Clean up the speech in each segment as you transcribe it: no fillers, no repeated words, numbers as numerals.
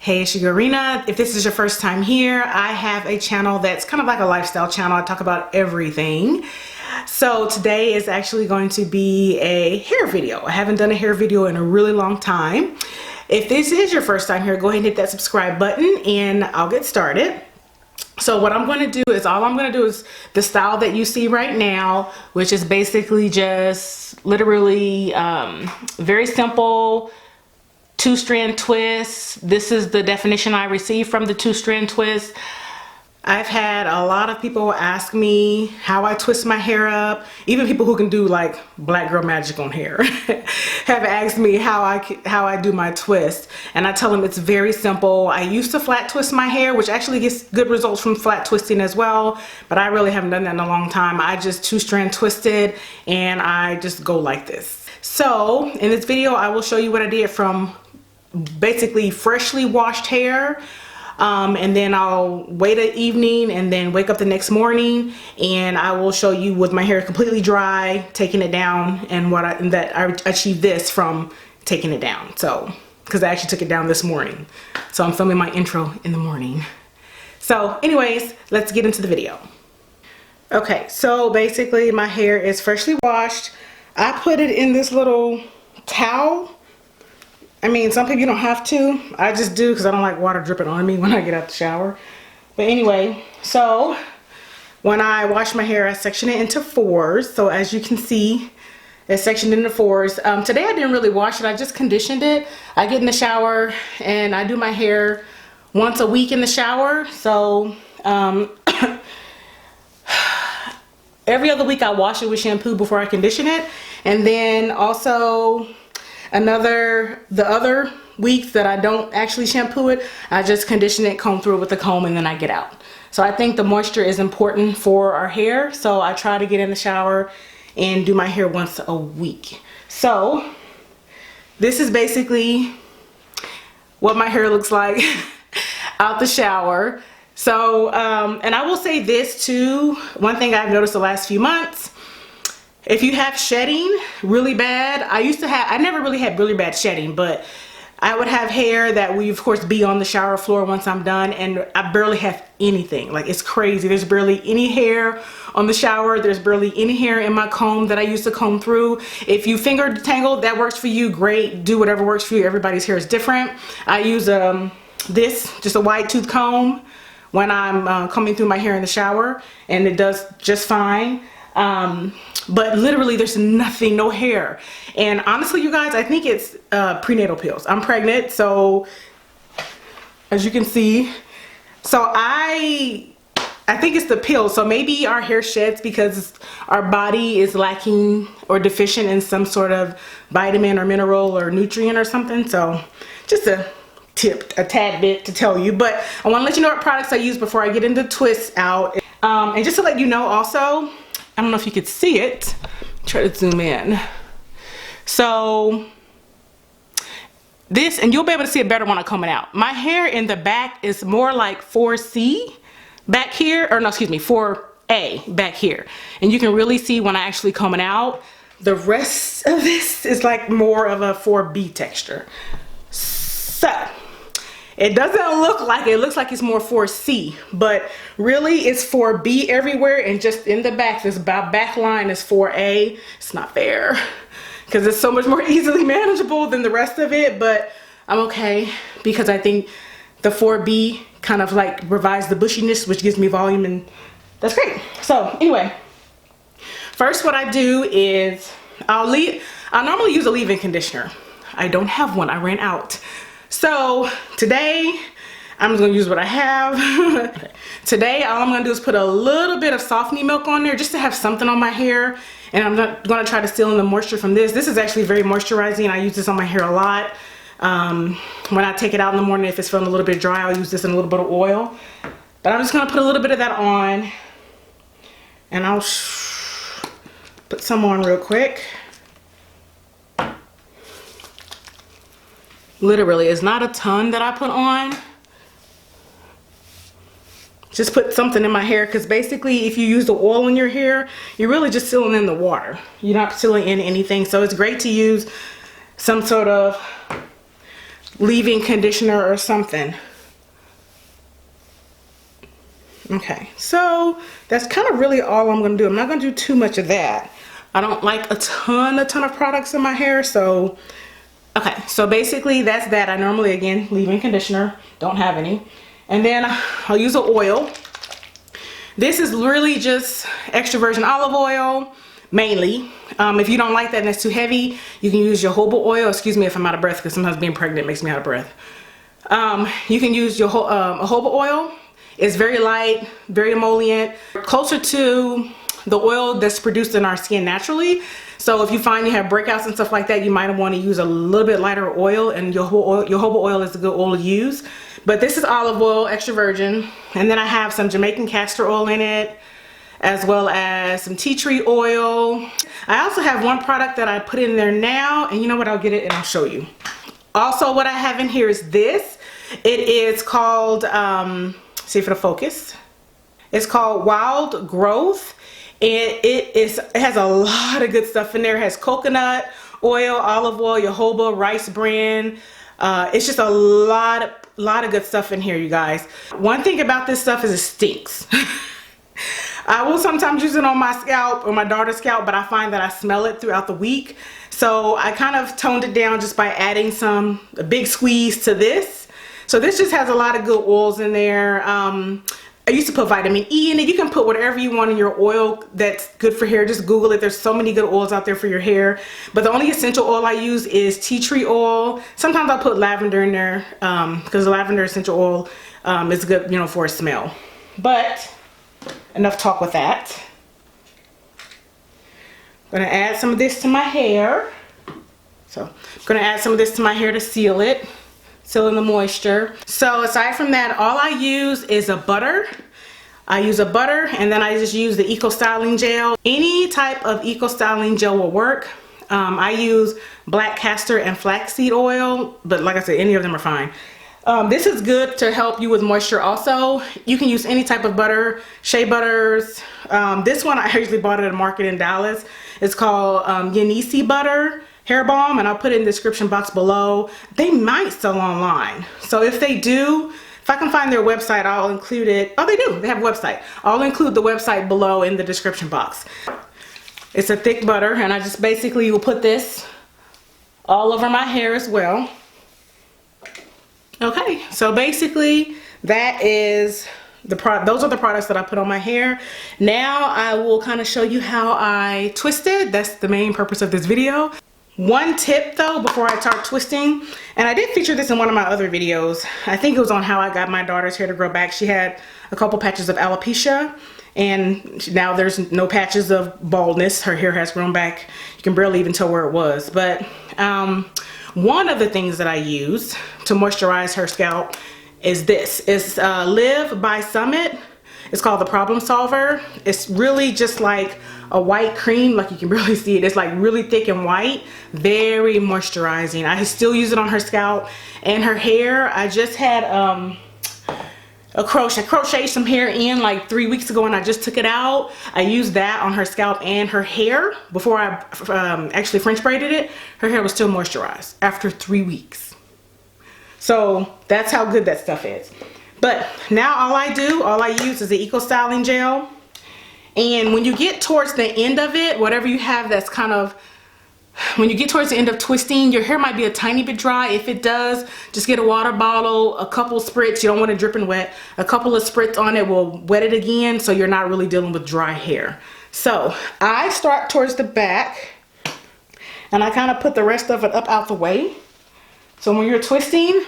Hey, it's your girl Rena. If this is your first time here, I have a channel that's kind of like a lifestyle channel. I talk about everything. So today is actually going to be a hair video. I haven't done a hair video in a really long time. If this is your first time here, go ahead and hit that subscribe button and I'll get started. So what I'm going to do is, all I'm going to do is the style that you see right now, which is basically just literally very simple two-strand twist. This is the definition I received from the two-strand twist. I've had a lot of people ask me how I twist my hair up. Even people who can do like black girl magic on hair have asked me how I do my twist, and I tell them it's very simple. I used to flat twist my hair, which actually gets good results from flat twisting as well, but I really haven't done that in a long time. I just two-strand twisted and I just go like this. So in this video I will show you what I did from basically freshly washed hair, and then I'll wait an evening and then wake up the next morning, and I will show you with my hair completely dry, taking it down, and that I achieved this from taking it down. So because I actually took it down this morning, so I'm filming my intro in the morning. So anyways, let's get into the video. Okay, so basically my hair is freshly washed. I put it in this little towel. I mean, some people you don't have to. I just do because I don't like water dripping on me when I get out the shower. But anyway, so when I wash my hair, I section it into fours. So as you can see, it's sectioned into fours. Today I didn't really wash it. I just conditioned it. I get in the shower and I do my hair once a week in the shower. So every other week I wash it with shampoo before I condition it. And then also the other weeks that I don't actually shampoo it, I just condition it, comb through it with a comb, and then I get out. So I think the moisture is important for our hair, so I try to get in the shower and do my hair once a week. So this is basically what my hair looks like out the shower. So and I will say this too, one thing I've noticed the last few months: if you have shedding really bad, I never really had really bad shedding, but I would have hair that would of course be on the shower floor once I'm done, and I barely have anything. Like, it's crazy. There's barely any hair on the shower. There's barely any hair in my comb that I used to comb through. If you finger detangle, that works for you, great. Do whatever works for you. Everybody's hair is different. I use just a wide tooth comb when I'm combing through my hair in the shower, and it does just fine. But literally there's nothing, no hair. And honestly, you guys, I think it's prenatal pills. I'm pregnant, so as you can see, so I think it's the pills. So maybe our hair sheds because our body is lacking or deficient in some sort of vitamin or mineral or nutrient or something. So just a tip, a tad bit to tell you. But I want to let you know what products I use before I get into twists out. And just to let you know also, I don't know if you could see it. Try to zoom in. So this, and you'll be able to see it better when I comb it out. My hair in the back is more like 4C back here, or no, excuse me, 4A back here. And you can really see when I actually comb it out. The rest of this is like more of a 4B texture. So it doesn't look like it. It looks like it's more 4C, but really it's 4B everywhere, and just in the back, this back line is 4A. It's not fair because it's so much more easily manageable than the rest of it, but I'm okay because I think the 4B kind of like provides the bushiness, which gives me volume, and that's great. So anyway, first what I do is I normally use a leave-in conditioner. I don't have one. I ran out. So today I'm just gonna use what I have. Today all I'm gonna do is put a little bit of softening milk on there just to have something on my hair, and I'm not gonna try to seal in the moisture from this. This is actually very moisturizing. I use this on my hair a lot. When I take it out in the morning, if it's feeling a little bit dry, I'll use this in a little bit of oil. But I'm just gonna put a little bit of that on, and I'll put some on real quick. Literally, it's not a ton that I put on. Just put something in my hair, because basically if you use the oil in your hair, you're really just sealing in the water. You're not sealing in anything. So it's great to use some sort of leave-in conditioner or something. Okay, so that's kind of really all I'm gonna do. I'm not gonna do too much of that. I don't like a ton of products in my hair, so okay, so basically that's that. I normally, again, leave-in conditioner, don't have any. And then I'll use an oil. This is really just extra virgin olive oil, mainly. If you don't like that and it's too heavy, you can use jojoba oil. Excuse me if I'm out of breath, because sometimes being pregnant makes me out of breath. You can use your jojoba oil. It's very light, very emollient, closer to the oil that's produced in our skin naturally. So if you find you have breakouts and stuff like that, you might want to use a little bit lighter oil, and jojoba oil is a good oil to use. But this is olive oil, extra virgin. And then I have some Jamaican castor oil in it, as well as some tea tree oil. I also have one product that I put in there now, and you know what, I'll get it and I'll show you. Also, what I have in here is this. It is called, see if it'll focus. It's called Wild Growth. And it has a lot of good stuff in there. It has coconut oil, olive oil, jojoba, rice bran. It's just a lot of good stuff in here, you guys. One thing about this stuff is it stinks. I will sometimes use it on my scalp or my daughter's scalp, but I find that I smell it throughout the week. So I kind of toned it down just by adding a big squeeze to this. So this just has a lot of good oils in there. I used to put vitamin E in it. You can put whatever you want in your oil that's good for hair. Just Google it. There's so many good oils out there for your hair. But the only essential oil I use is tea tree oil. Sometimes I'll put lavender in there because lavender essential oil is good, you know, for a smell. But enough talk with that. I'm going to add some of this to my hair. So I'm going to add some of this to my hair to seal it. Seal in the moisture. So aside from that, all I use is a butter. I use a butter, and then I just use the Eco Styling Gel. Any type of Eco Styling Gel will work. I use black castor and flaxseed oil, but like I said, any of them are fine. This is good to help you with moisture also. You can use any type of butter, Shea butters. This one I actually bought at a market in Dallas. It's called Yenisi Butter hair balm, and I'll put it in the description box below. They might sell online. So if they do, if I can find their website, I'll include it. Oh, they do. They have a website. I'll include the website below in the description box. It's a thick butter, and I just basically will put this all over my hair as well. Okay, so basically that is those are the products that I put on my hair. Now I will kind of show you how I twist it. That's the main purpose of this video. One tip though, before I start twisting, and I did feature this in one of my other videos. I think it was on how I got my daughter's hair to grow back. She had a couple patches of alopecia, and now there's no patches of baldness. Her hair has grown back. You can barely even tell where it was. But one of the things that I use to moisturize her scalp is this. It's Liv by Summit. It's called the Problem Solver. It's really just like a white cream, like you can barely see it. It's like really thick and white, very moisturizing. I still use it on her scalp and her hair. I just had I crocheted some hair in like 3 weeks ago, and I just took it out. I used that on her scalp and her hair before I actually French braided it. Her hair was still moisturized after 3 weeks. So that's how good that stuff is. But now all I use is the Eco Styling Gel. And when you get towards the end of it, whatever you have that's kind of, when you get towards the end of twisting, your hair might be a tiny bit dry. If it does, just get a water bottle, a couple spritz. You don't want it dripping wet. A couple of spritz on it will wet it again, so you're not really dealing with dry hair. So I start towards the back, and I kind of put the rest of it up out the way. So when you're twisting,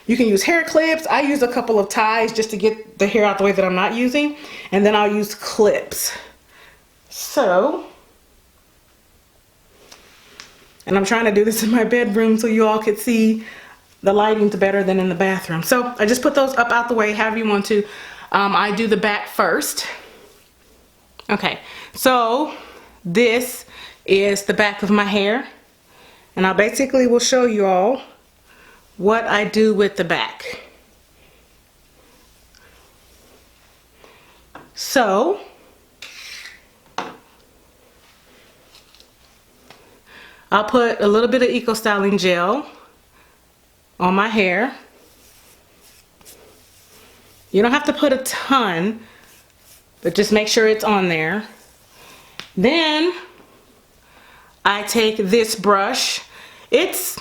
you can use hair clips. I use a couple of ties just to get the hair out the way that I'm not using. And then I'll use clips. So, and I'm trying to do this in my bedroom so you all could see the lighting's better than in the bathroom. So I just put those up out the way, however you want to. I do the back first. Okay, so this is the back of my hair. And I basically will show you all what I do with the back. So I'll put a little bit of Eco Styling Gel on my hair. You don't have to put a ton, but just make sure it's on there. Then I take this brush. It's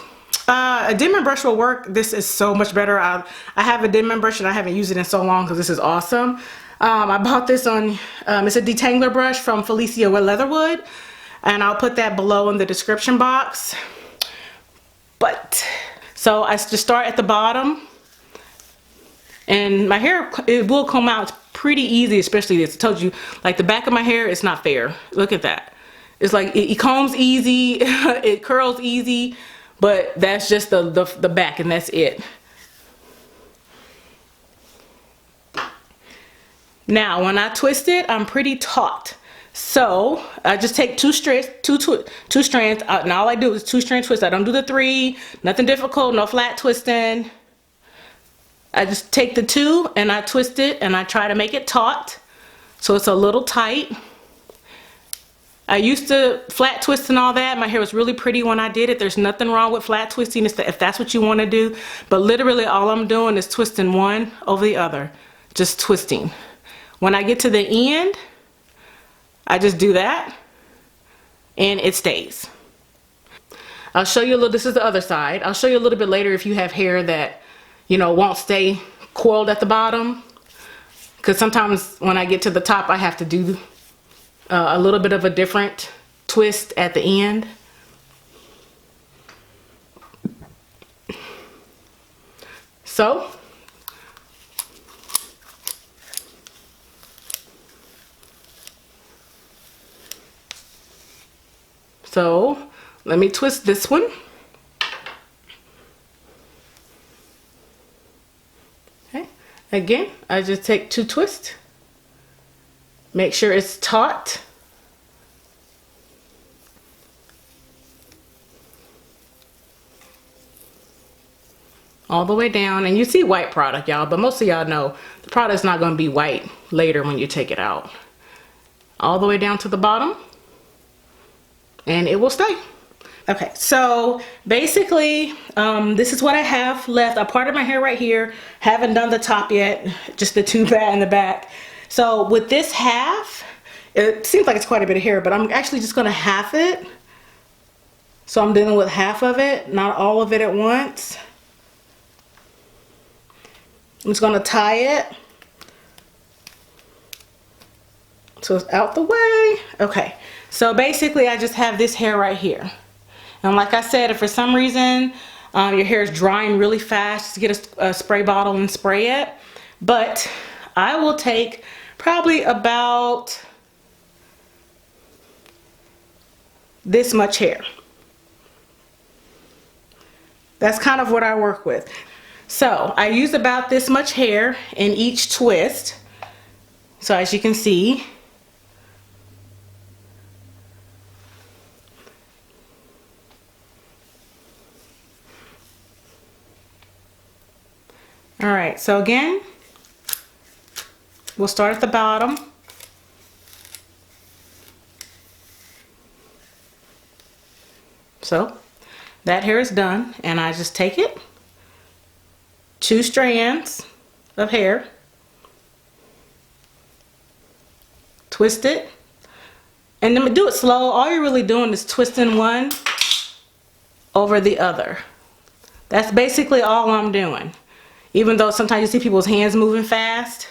a dimming brush will work. This is so much better. I have a dimming brush and I haven't used it in so long because this is awesome. I bought this on, it's a Detangler brush from Felicia Leatherwood, and I'll put that below in the description box. But, so I just start at the bottom, and my hair, it will come out pretty easy, especially this. I told you, like the back of my hair, it's not fair. Look at that. It's like, it combs easy, it curls easy, but that's just the back, and that's it. Now, when I twist it, I'm pretty taut. So I just take two strands, and all I do is 2-strand twist. I don't do the 3, nothing difficult, no flat twisting. I just take the 2 and I twist it and I try to make it taut so it's a little tight. I used to flat twist and all that. My hair was really pretty when I did it. There's nothing wrong with flat twisting if that's what you want to do. But literally all I'm doing is twisting one over the other. Just twisting. When I get to the end, I just do that and it stays. I'll show you a little, this is the other side. I'll show you a little bit later if you have hair that, you know, won't stay coiled at the bottom. Because sometimes when I get to the top, I have to do a little bit of a different twist at the end. So, let me twist this one. Okay, again, I just take 2 twists. Make sure it's taut. All the way down, and you see white product, y'all, but most of y'all know the product's not going to be white later when you take it out. All the way down to the bottom, and it will stay. Okay, so basically, this is what I have left. I parted my hair right here. Haven't done the top yet, just the 2 in the back. So with this half, it seems like it's quite a bit of hair, but I'm actually just gonna half it. So I'm dealing with half of it, not all of it at once. I'm just gonna tie it so it's out the way. Okay, so basically I just have this hair right here. And like I said, if for some reason your hair is drying really fast, just get a spray bottle and spray it. But I will take probably about this much hair. That's kind of what I work with. So I use about this much hair in each twist. So as you can see, all right, so again, we'll start at the bottom. So that hair is done, and I just take it, 2 strands of hair, twist it, and then do it slow. All you're really doing is twisting one over the other. That's basically all I'm doing. Even though sometimes you see people's hands moving fast.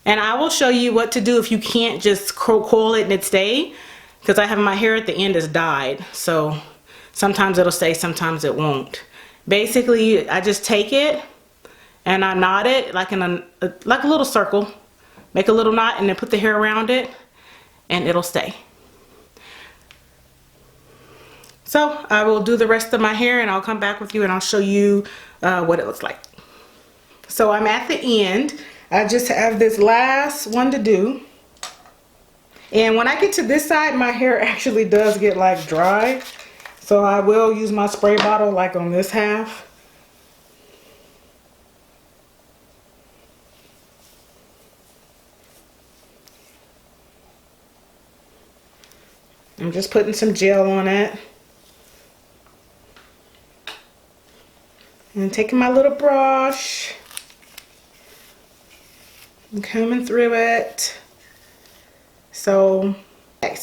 And I will show you what to do if you can't just coil it and it stay. Because I have my hair at the end is dyed. So sometimes it'll stay, sometimes it won't. Basically, I just take it and I knot it like in a little circle. Make a little knot and then put the hair around it and it'll stay. So I will do the rest of my hair and I'll come back with you and I'll show you what it looks like. So I'm at the end. I just have this last one to do. And when I get to this side, my hair actually does get like dry. So I will use my spray bottle like on this half. I'm just putting some gel on it. And taking my little brush and combing through it. So I'm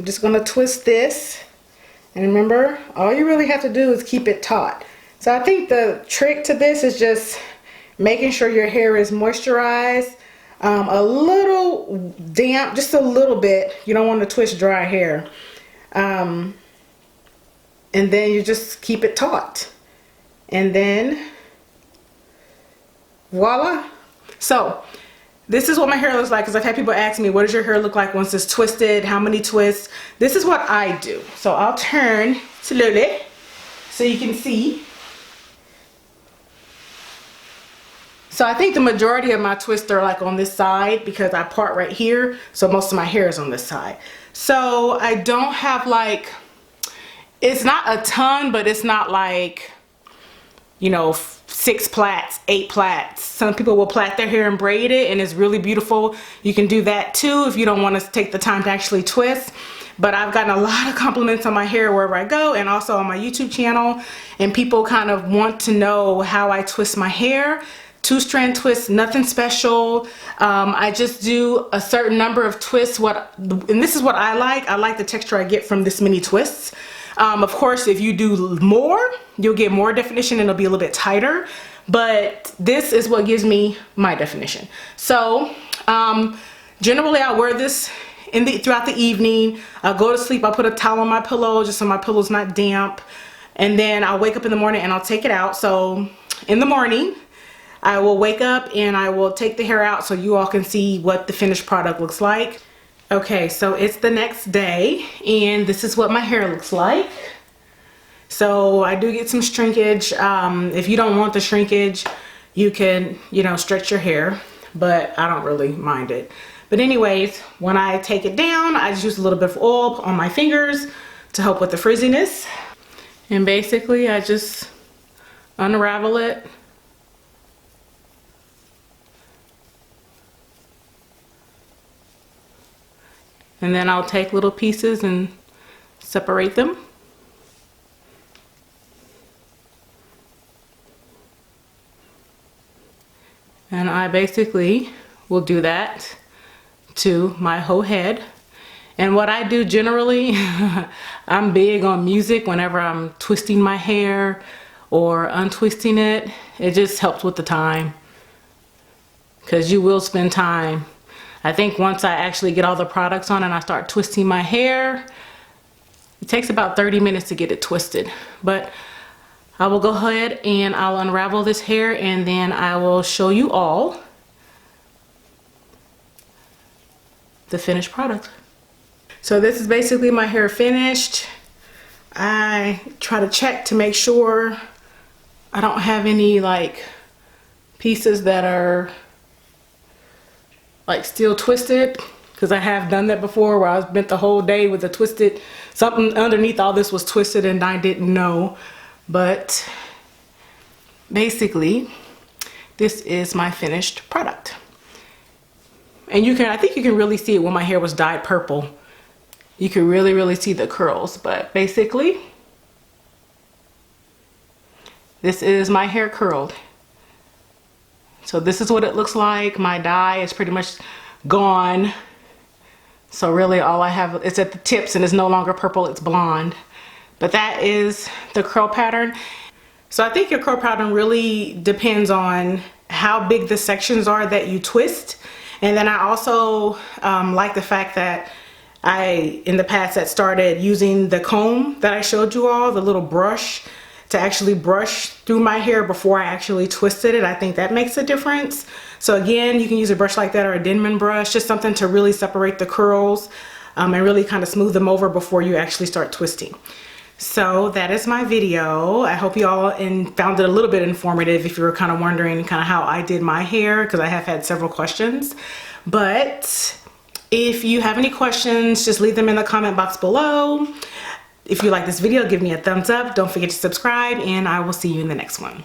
just gonna twist this. And remember, all you really have to do is keep it taut. So I think the trick to this is just making sure your hair is moisturized, a little damp, just a little bit. You don't want to twist dry hair. And then you just keep it taut. And then voila. So this is what my hair looks like, because I've had people ask me, what does your hair look like once it's twisted? How many twists? This is what I do. So I'll turn slowly so you can see. So I think the majority of my twists are like on this side because I part right here. So most of my hair is on this side. So I don't have like, it's not a ton, but it's not like, you know, 6 plaits, 8 plaits. Some people will plait their hair and braid it, and it's really beautiful. You can do that too if you don't want to take the time to actually twist. But I've gotten a lot of compliments on my hair wherever I go, and also on my YouTube channel, and people kind of want to know how I twist my hair. 2-strand twist, nothing special. I just do a certain number of twists. And this is what I like. I like the texture I get from this many twists. Of course, if you do more, you'll get more definition and it'll be a little bit tighter. But this is what gives me my definition. So generally I wear this throughout the evening. I'll go to sleep, I'll put a towel on my pillow just so my pillow's not damp. And then I'll wake up in the morning and I'll take it out. So in the morning, I will wake up and I will take the hair out so you all can see what the finished product looks like. Okay, so it's the next day and this is what my hair looks like. So I do get some shrinkage. If you don't want the shrinkage, you can, you know, stretch your hair, but I don't really mind it. But anyways, when I take it down, I just use a little bit of oil on my fingers to help with the frizziness. And basically I just unravel it. And then I'll take little pieces and separate them. And I basically will do that to my whole head. And what I do generally, I'm big on music whenever I'm twisting my hair or untwisting it. It just helps with the time, because you will spend time. I think once I actually get all the products on and I start twisting my hair, it takes about 30 minutes to get it twisted. But I will go ahead and I'll unravel this hair and then I will show you all the finished product. So this is basically my hair finished. I try to check to make sure I don't have any like pieces that are like still twisted, because I have done that before where I spent the whole day with a twisted, something underneath all this was twisted and I didn't know. But basically this is my finished product. And you can, I think you can really see it when my hair was dyed purple. You can really see the curls. But basically this is my hair curled. So this is what it looks like. My dye is pretty much gone. So really all I have is at the tips and it's no longer purple, it's blonde. But that is the curl pattern. So I think your curl pattern really depends on how big the sections are that you twist. And then I also like the fact that in the past had started using the comb that I showed you all, the little brush, to actually brush through my hair before I actually twisted it. I think that makes a difference. So again, you can use a brush like that or a Denman brush, just something to really separate the curls and really kind of smooth them over before you actually start twisting. So that is my video. I hope you all found it a little bit informative if you were kind of wondering kind of how I did my hair, because I have had several questions. But if you have any questions, just leave them in the comment box below. If you like this video, give me a thumbs up. Don't forget to subscribe, and I will see you in the next one.